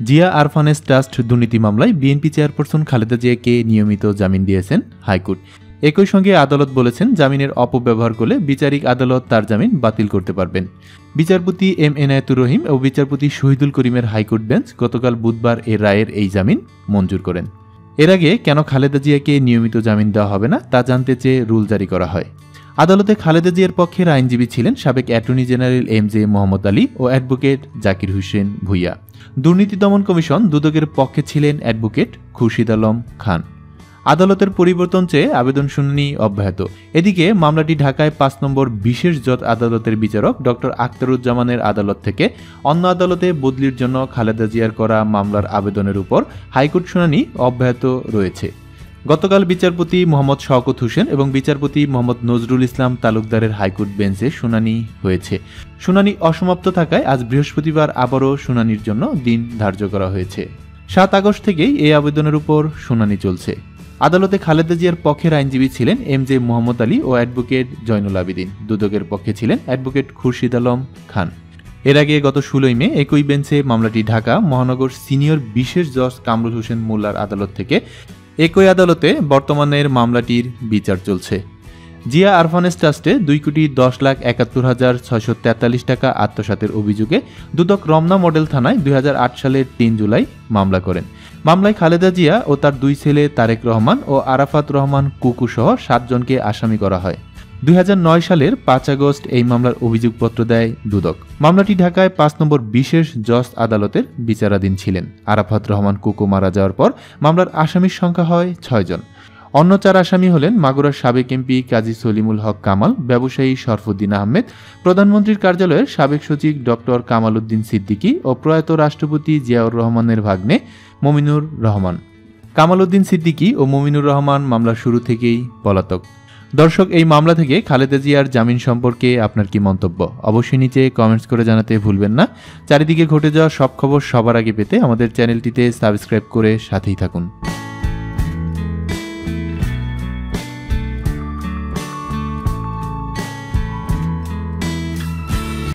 Zia আরফানেজ trust দুর্নীতি মামলায় BNP chairperson Khaleda জিয়াকে নিয়মিত জামিন দিয়েছেন হাইকোর্ট। একই সঙ্গে আদালত বলেছেন, জামিনের অপব্যবহার করলে বিচারিক আদালত তার জামিন বাতিল করতে পারবেন। বিচারপতি এম এনায়েতুর রহিম ও বিচারপতি শহীদুল করিমের হাইকোর্ট বেঞ্চ গতকাল বুধবার এ রায়ের এই জামিন মঞ্জুর করেন। এর আগে কেন খালেদা জিয়াকে নিয়মিত জামিন দেওয়া হবে না তা জানতে চেয়ে রুল জারি করা হয়। আদালতে খালেদা জিয়ার পক্ষের আইনজীবী ছিলেন সাবেক attorney general MJ. Mohammad Ali ও অ্যাডভোকেট জাকির হোসেন ভূঁইয়া। দুর্নীতি দমন কমিশন দুদকের পক্ষে ছিলেন অ্যাডভোকেট খুরশিদ আলম খান। আদালতের পরিবর্তন চেয়ে আবেদন শুনানি অব্যাহত। এদিকে মামলাটি ঢাকায় ৫ নম্বর বিশেষ জজ আদালতের বিচারক ডক্টর আখতারুজ্জামানের আদালত থেকে অন্য আদালতে বদলির জন্য খালেদা জিয়ার করা মামলার আবেদনের উপর হাইকোর্ট শুনানি অব্যাহত রয়েছে। গতকাল বিচারপতি মোহাম্মদ শওকত হোসেন এবং বিচারপতি মোহাম্মদ নজরুল ইসলাম তালুকদারের হাইকোর্ট বেঞ্চে শুনানি হয়েছে। শুনানি অসমাপ্ত থাকায় আজ বৃহস্পতিবার আবারও শুনানির জন্য দিন ধার্য করা হয়েছে। ৭ আগস্ট থেকেই এই আবেদনের উপর শুনানি চলছে। আদালতে খালেদা জিয়ার পক্ষের আইনজীবী ছিলেন এম.জে. মোহাম্মদ আলী ও অ্যাডভোকেট জয়নুল আবেদিন। দুদকের পক্ষে ছিলেন অ্যাডভোকেট খুরশিদ আলম খান। এর আগে গত ১৬ মে একই বেঞ্চে মামলাটি ঢাকা মহানগর সিনিয়র বিশেষ জজ কামরুল হোসেন মোল্লার আদালত থেকে একই আদালতে বর্তমানের মামলাটির বিচার চলছে। জিয়া আরফানেজ ট্রাস্টে ২,১০,৭১,৬৪৩ টাকা আত্মসাতের অভিযোগে দুদক রমনা মডেল থানায় ২০০৮ সালের ৩ জুলাই মামলা করেন। মামলায় খালেদা জিয়া ও তার ২ ছেলে তারেক রহমান ও আরাফাত রহমান কুকু সহ ৭ জনকে আসামি করা হয়। ২০০৯ সালের ৫ আগস্ট এই মামলার অভিযোগপত্র দেয় দুদক। মামলাটি ঢাকায় ৫ নম্বর বিশেষ জজ আদালতের বিচারাধীন ছিলেন। আরাফাত রহমান কুকু মারা যাওয়ার পর মামলার আসামির সংখ্যা হয় ৬ জন। অন্য ৪ আসামি হলেন মাগুরার সাবেক এমপি কাজী সলিমুল হক কামাল, ব্যবসায়ী শরফুদ্দিন আহমেদ, প্রধানমন্ত্রীর কার্যালয়ের সাবেক সচিব ডক্টর কামাল উদ্দিন সিদ্দিকী ও প্রয়াত রাষ্ট্রপতি জিয়াউর রহমানের ভাগ্নে মমিনুর রহমান। কামাল উদ্দিন সিদ্দিকী ও মমিনুর রহমান মামলার শুরু থেকেই পলাতক। দর্শক, এই মামলা থেকে খালেদা জিয়ার জামিন সম্পর্কে আপনার কি মন্তব্য অবশ্যই নিচে কমেন্টস করে জানাতে ভুলবেন না। চারিদিকে ঘটে যাওয়া সব খবর সবার আগে পেতে আমাদের চ্যানেলটিতে সাবস্ক্রাইব করে সাথেই থাকুন।